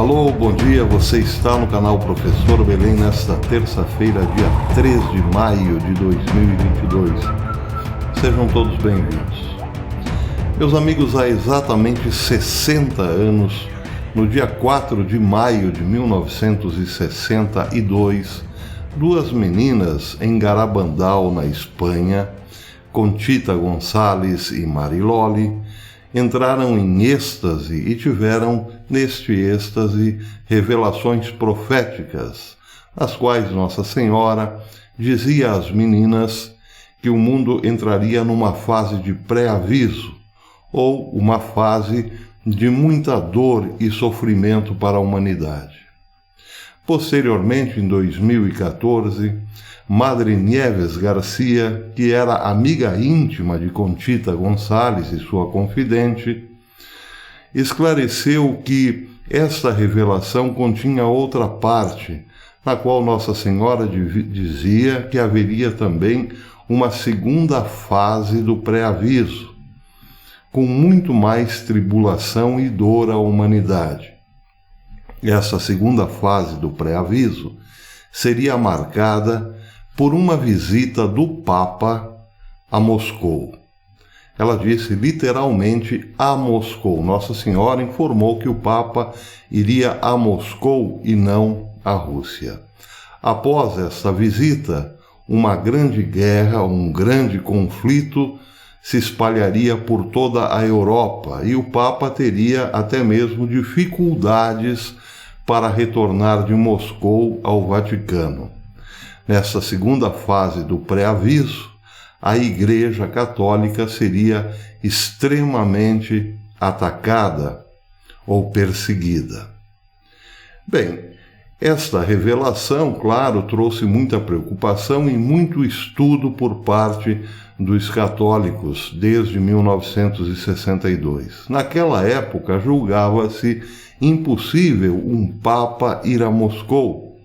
Alô, bom dia, você está no canal Professor Belém nesta terça-feira, dia 3 de maio de 2022. Sejam todos bem-vindos. Meus amigos, há exatamente 60 anos, no dia 4 de maio de 1962, duas meninas em Garabandal, na Espanha, Conchita Gonçalves e Mariloli, entraram em êxtase e tiveram, neste êxtase, revelações proféticas, as quais Nossa Senhora dizia às meninas que o mundo entraria numa fase de pré-aviso, ou uma fase de muita dor e sofrimento para a humanidade. Posteriormente, em 2014, Madre Nieves Garcia, que era amiga íntima de Conchita Gonçalves e sua confidente, esclareceu que esta revelação continha outra parte, na qual Nossa Senhora dizia que haveria também uma segunda fase do pré-aviso, com muito mais tribulação e dor à humanidade. Essa segunda fase do pré-aviso seria marcada por uma visita do Papa a Moscou. Ela disse literalmente a Moscou. Nossa Senhora informou que o Papa iria a Moscou e não à Rússia. Após essa visita, uma grande guerra, um grande conflito se espalharia por toda a Europa e o Papa teria até mesmo dificuldades para retornar de Moscou ao Vaticano. Nessa segunda fase do pré-aviso, a Igreja Católica seria extremamente atacada ou perseguida. Bem, esta revelação, claro, trouxe muita preocupação e muito estudo por parte dos católicos desde 1962. Naquela época, julgava-se impossível um Papa ir a Moscou,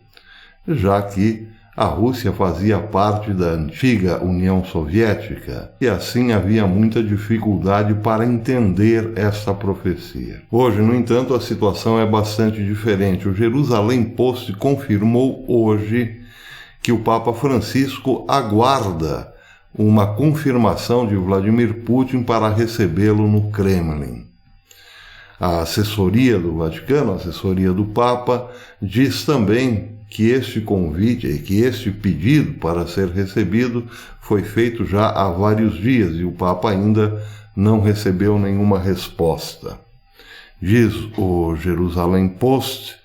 já que a Rússia fazia parte da antiga União Soviética e assim havia muita dificuldade para entender esta profecia. Hoje, no entanto, a situação é bastante diferente. O Jerusalém Post confirmou hoje que o Papa Francisco aguarda uma confirmação de Vladimir Putin para recebê-lo no Kremlin. A assessoria do Vaticano, a assessoria do Papa, diz também que este convite, que este pedido para ser recebido foi feito já há vários dias e o Papa ainda não recebeu nenhuma resposta. Diz o Jerusalém Post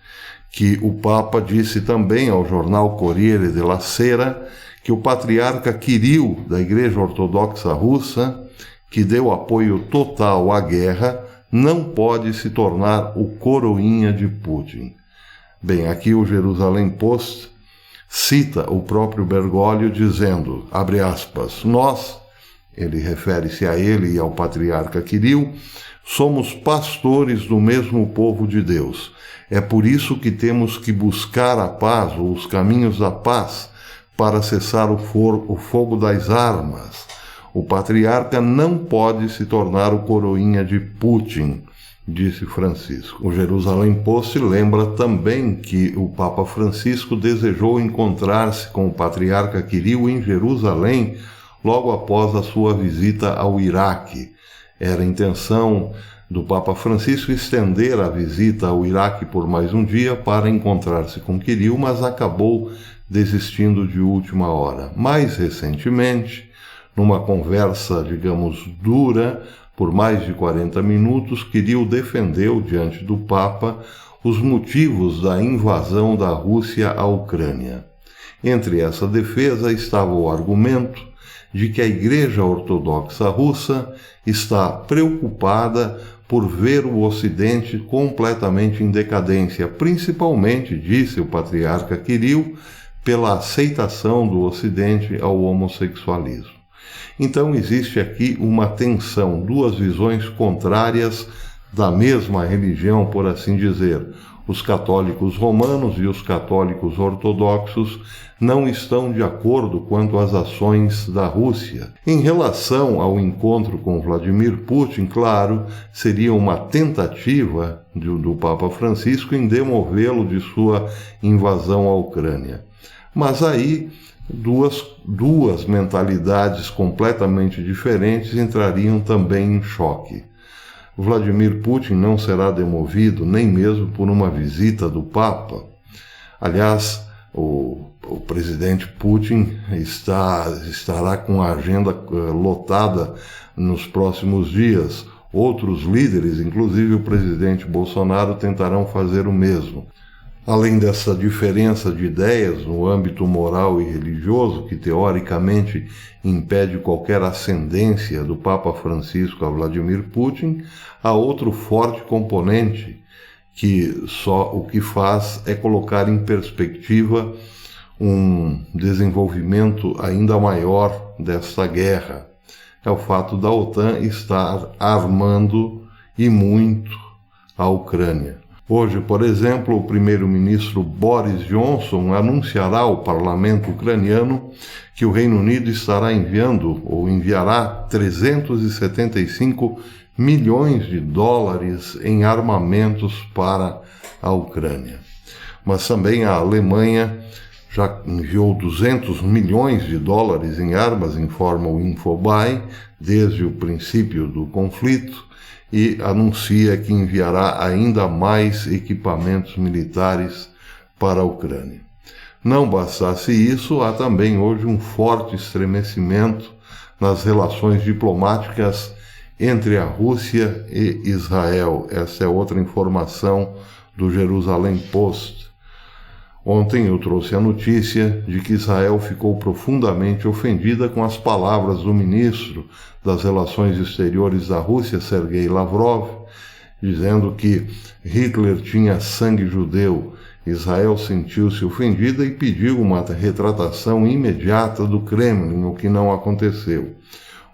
que o Papa disse também ao jornal Corriere della Sera que o patriarca Kirill, da Igreja Ortodoxa Russa, que deu apoio total à guerra, não pode se tornar o coroinha de Putin. Bem, aqui o Jerusalém Post cita o próprio Bergoglio dizendo, abre aspas, nós, ele refere-se a ele e ao patriarca Kirill, somos pastores do mesmo povo de Deus. É por isso que temos que buscar a paz, ou os caminhos da paz, para cessar o fogo das armas. O patriarca não pode se tornar o coroinha de Putin, disse Francisco. O Jerusalém Post lembra também que o Papa Francisco desejou encontrar-se com o patriarca Kirill em Jerusalém logo após a sua visita ao Iraque. Era a intenção do Papa Francisco estender a visita ao Iraque por mais um dia para encontrar-se com Kirill, mas acabou desistindo de última hora. Mais recentemente, numa conversa, digamos, dura, por mais de 40 minutos, Kirill defendeu diante do Papa os motivos da invasão da Rússia à Ucrânia. Entre essa defesa estava o argumento de que a Igreja Ortodoxa Russa está preocupada por ver o Ocidente completamente em decadência, principalmente, disse o patriarca Kirill, pela aceitação do Ocidente ao homossexualismo. Então existe aqui uma tensão, duas visões contrárias da mesma religião, por assim dizer. Os católicos romanos e os católicos ortodoxos não estão de acordo quanto às ações da Rússia. Em relação ao encontro com Vladimir Putin, claro, seria uma tentativa do Papa Francisco em demovê-lo de sua invasão à Ucrânia. Mas aí duas mentalidades completamente diferentes entrariam também em choque. Vladimir Putin não será demovido nem mesmo por uma visita do Papa. Aliás, o presidente Putin estará com a agenda lotada nos próximos dias. Outros líderes, inclusive o presidente Bolsonaro, tentarão fazer o mesmo. Além dessa diferença de ideias no âmbito moral e religioso, que teoricamente impede qualquer ascendência do Papa Francisco a Vladimir Putin, há outro forte componente que só o que faz é colocar em perspectiva um desenvolvimento ainda maior desta guerra. É o fato da OTAN estar armando e muito a Ucrânia. Hoje, por exemplo, o primeiro-ministro Boris Johnson anunciará ao parlamento ucraniano que o Reino Unido estará enviando ou enviará 375 milhões de dólares em armamentos para a Ucrânia. Mas também a Alemanha já enviou 200 milhões de dólares em armas, informa o Infobae, desde o princípio do conflito, e anuncia que enviará ainda mais equipamentos militares para a Ucrânia. Não bastasse isso, há também hoje um forte estremecimento nas relações diplomáticas entre a Rússia e Israel. Essa é outra informação do Jerusalém Post. Ontem eu trouxe a notícia de que Israel ficou profundamente ofendida com as palavras do ministro das Relações Exteriores da Rússia, Sergei Lavrov, dizendo que Hitler tinha sangue judeu. Israel sentiu-se ofendida e pediu uma retratação imediata do Kremlin, o que não aconteceu.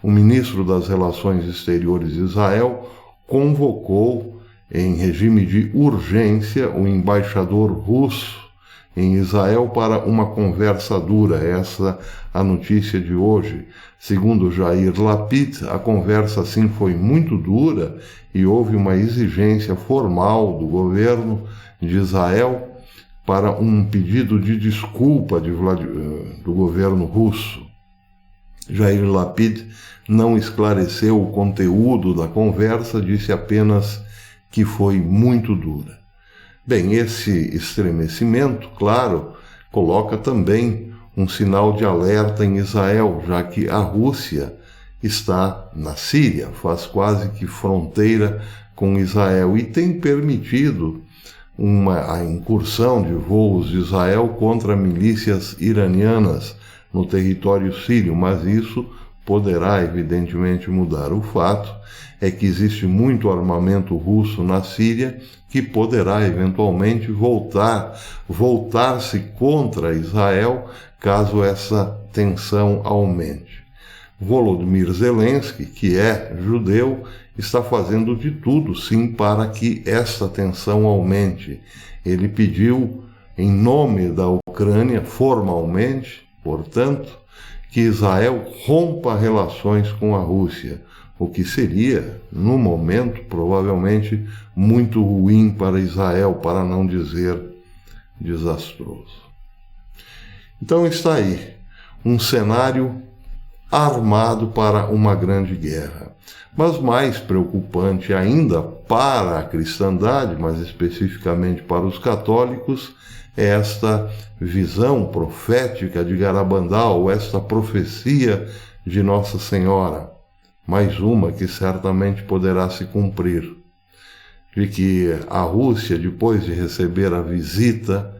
O ministro das Relações Exteriores de Israel convocou, em regime de urgência, o embaixador russo em Israel para uma conversa dura. Essa a notícia de hoje. Segundo Yair Lapid, a conversa sim foi muito dura e houve uma exigência formal do governo de Israel para um pedido de desculpa do governo russo. Yair Lapid não esclareceu o conteúdo da conversa, disse apenas que foi muito dura. Bem, esse estremecimento, claro, coloca também um sinal de alerta em Israel, já que a Rússia está na Síria, faz quase que fronteira com Israel e tem permitido a incursão de voos de Israel contra milícias iranianas no território sírio, mas isso poderá evidentemente mudar. O fato é que existe muito armamento russo na Síria que poderá eventualmente voltar-se contra Israel caso essa tensão aumente. Volodymyr Zelensky, que é judeu, está fazendo de tudo, sim, para que essa tensão aumente. Ele pediu, em nome da Ucrânia, formalmente, portanto, que Israel rompa relações com a Rússia, o que seria, no momento, provavelmente muito ruim para Israel, para não dizer desastroso. Então está aí, um cenário armado para uma grande guerra. Mas mais preocupante ainda para a cristandade, mas especificamente para os católicos, é esta visão profética de Garabandal, esta profecia de Nossa Senhora, mais uma que certamente poderá se cumprir, de que a Rússia, depois de receber a visita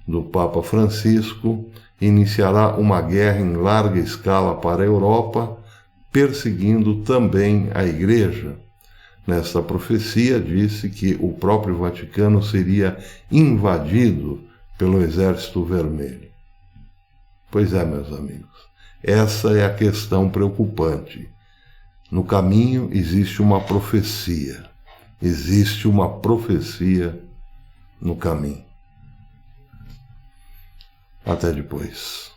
do Papa Francisco, iniciará uma guerra em larga escala para a Europa, perseguindo também a Igreja. Nesta profecia disse que o próprio Vaticano seria invadido pelo Exército Vermelho. Pois é, meus amigos, essa é a questão preocupante. No caminho existe uma profecia no caminho. Até depois.